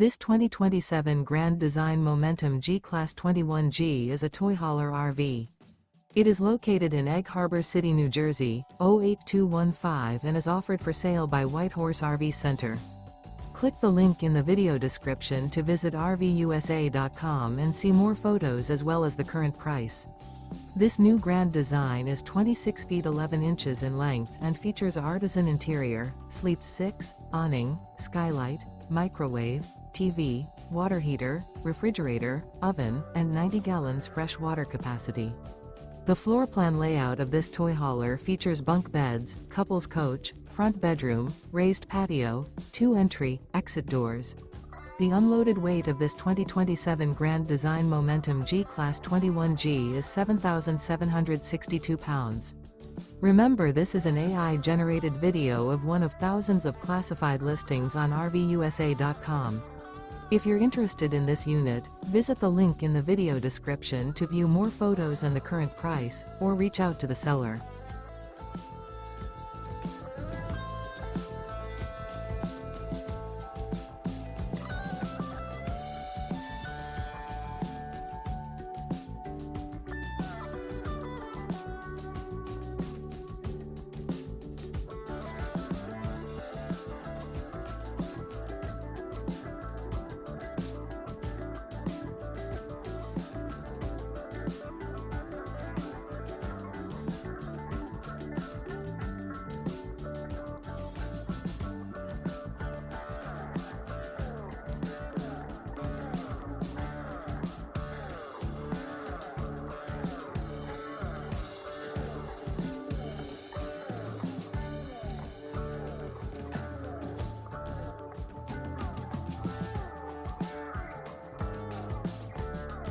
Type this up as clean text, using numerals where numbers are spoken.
This 2027 Grand Design Momentum G-Class 21G is a toy hauler RV. It is located in Egg Harbor City, New Jersey, 08215 and is offered for sale by Whitehorse RV Center. Click the link in the video description to visit RVUSA.com and see more photos as well as the current price. This new Grand Design is 26 feet 11 inches in length and features ARTISAN interior, sleeps 6, awning, skylight, microwave, TV, water heater, refrigerator, oven, and 90 gallons fresh water capacity. The floor plan layout of this toy hauler features bunk beds, couples coach, front bedroom, raised patio, 2 entry, exit doors. The unloaded weight of this 2027 Grand Design Momentum G-Class 21G is 7,762 pounds. Remember, this is an AI-generated video of one of thousands of classified listings on RVUSA.com. If you're interested in this unit, visit the link in the video description to view more photos and the current price, or reach out to the seller.